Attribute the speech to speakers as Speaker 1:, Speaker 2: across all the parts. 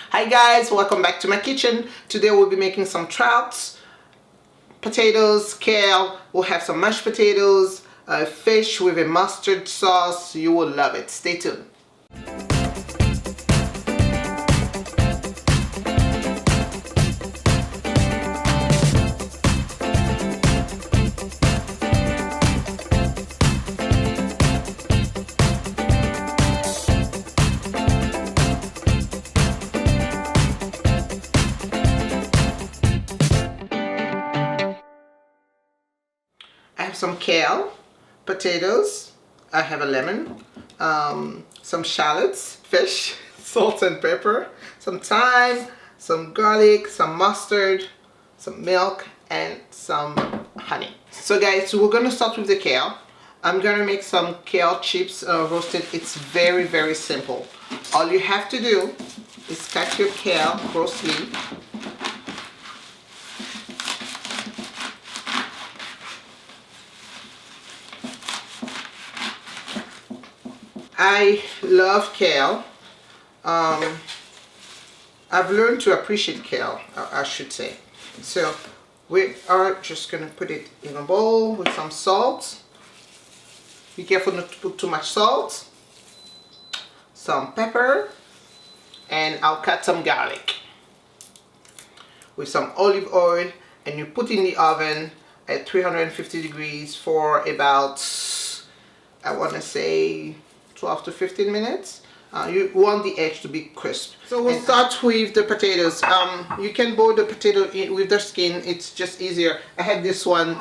Speaker 1: Hi guys, welcome back to my kitchen. Today we'll be making some trouts, potatoes, kale. We'll have some mashed potatoes, fish with a mustard sauce. You will love it. Stay tuned. I have some kale, potatoes, I have a lemon, some shallots, fish, salt and pepper, some thyme, some garlic, some mustard, some milk, and some honey. So guys, we're gonna start with the kale. I'm gonna make some kale chips roasted. It's very, very simple. All you have to do is cut your kale grossly. I love kale. I've learned to appreciate kale, I should say. So we are just gonna put it in a bowl with some salt. Be careful not to put too much salt. Some pepper, and I'll cut some garlic with some olive oil, and you put in the oven at 350 degrees for about, I want to say, 12 to 15 minutes. You want the edge to be crisp. So we'll start with the potatoes. You can boil the potato with the skin. It's just easier. I had this one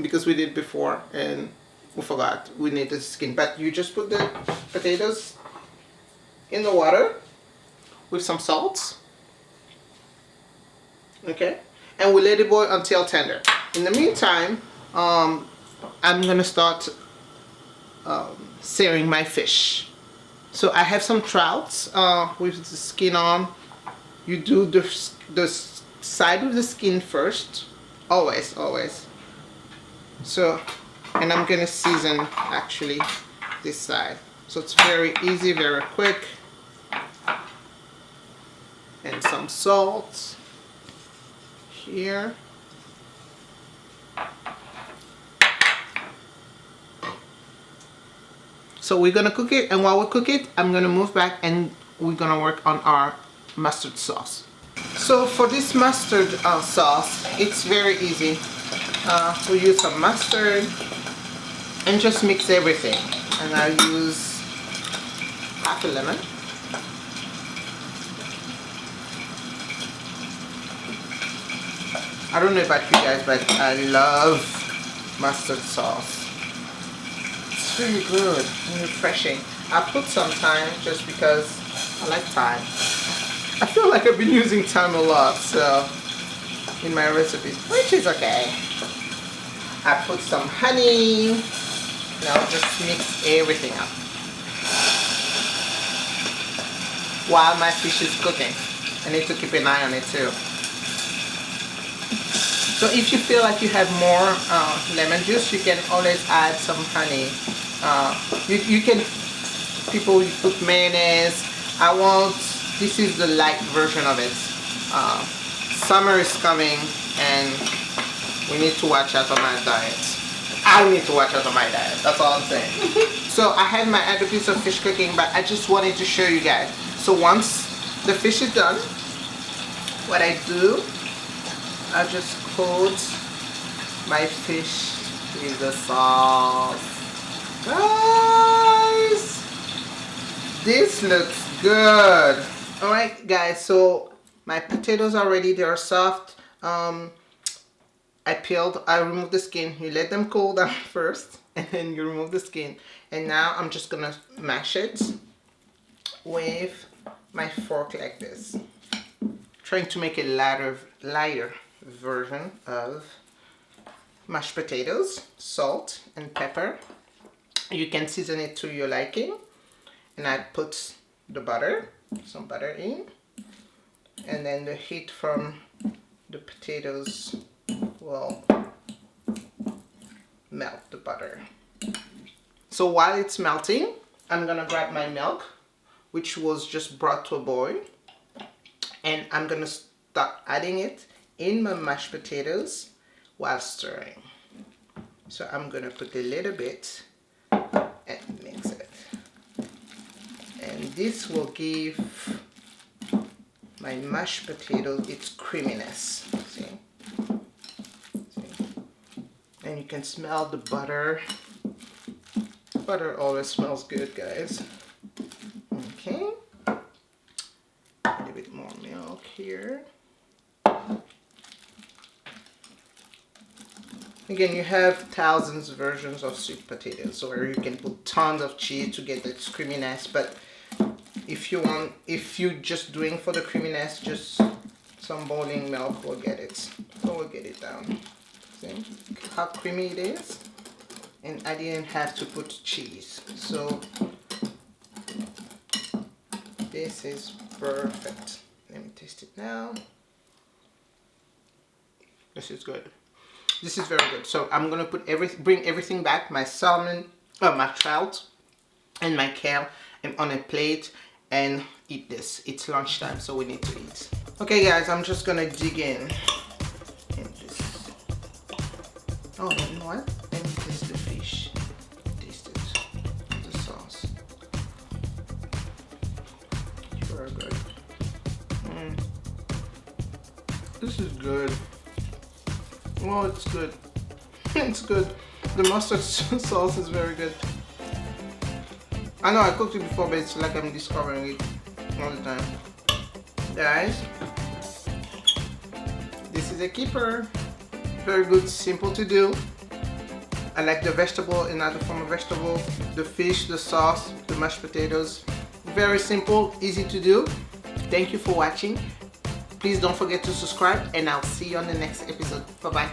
Speaker 1: because we did before and we forgot we need the skin. But you just put the potatoes in the water with some salt. Okay, and we let it boil until tender. In the meantime, I'm gonna start searing my fish. So I have some trouts with the skin on. You do the side of the skin first, always. So, and I'm gonna season actually this side. So it's very easy, very quick. And some salt here. So we're gonna cook it, and while we cook it, I'm gonna move back and we're gonna work on our mustard sauce. So for this mustard sauce, it's very easy. We use some mustard and just mix everything. And I use half a lemon. I don't know about you guys, but I love mustard sauce. Very good and refreshing. I put some thyme just because I like thyme. I feel like I've been using thyme a lot, so in my recipes, which is okay. I put some honey. Now just mix everything up while my fish is cooking. I need to keep an eye on it too. So if you feel like you have more lemon juice, you can always add some honey. You can, people put mayonnaise. This is the light version of it. Summer is coming and we need to watch out on our diet. I need to watch out on my diet, that's all I'm saying. So I had my other piece of fish cooking, but I just wanted to show you guys. So once the fish is done, what I do, I just coat my fish with the sauce. Guys, this looks good. All right guys, so my potatoes are ready. They are soft. I removed the skin. You let them cool down first and then you remove the skin, and now I'm just gonna mash it with my fork like this, trying to make a lighter version of mashed potatoes. Salt and pepper. You can season it to your liking, and I put the butter, some butter in, and then the heat from the potatoes will melt the butter. So while it's melting, I'm gonna grab my milk, which was just brought to a boil, and I'm gonna start adding it in my mashed potatoes while stirring. So I'm gonna put a little bit and mix it, and this will give my mashed potato its creaminess. See? And you can smell the butter. Butter always smells good, guys. Okay, a little bit more milk here. Again, you have thousands of versions of sweet potatoes, where you can put tons of cheese to get that creaminess. But if you're just doing for the creaminess, just some boiling milk will get it. So we'll get it down. See how creamy it is? And I didn't have to put cheese. So this is perfect. Let me taste it now. This is good. This is very good. So I'm gonna bring everything back, my salmon, my trout, and my kale, and on a plate and eat this. It's lunchtime, so we need to eat. Okay, guys, I'm just gonna dig in. Oh, you know what? Let me taste the fish. Taste it. The sauce. Very good. This is good. Oh, it's good. It's good. The mustard sauce is very good. I know I cooked it before, but it's like I'm discovering it all the time. Guys, this is a keeper. Very good, simple to do. I like the vegetable, another form of vegetable, the fish, the sauce, the mashed potatoes. Very simple, easy to do. Thank you for watching. Please don't forget to subscribe, and I'll see you on the next episode. Bye-bye.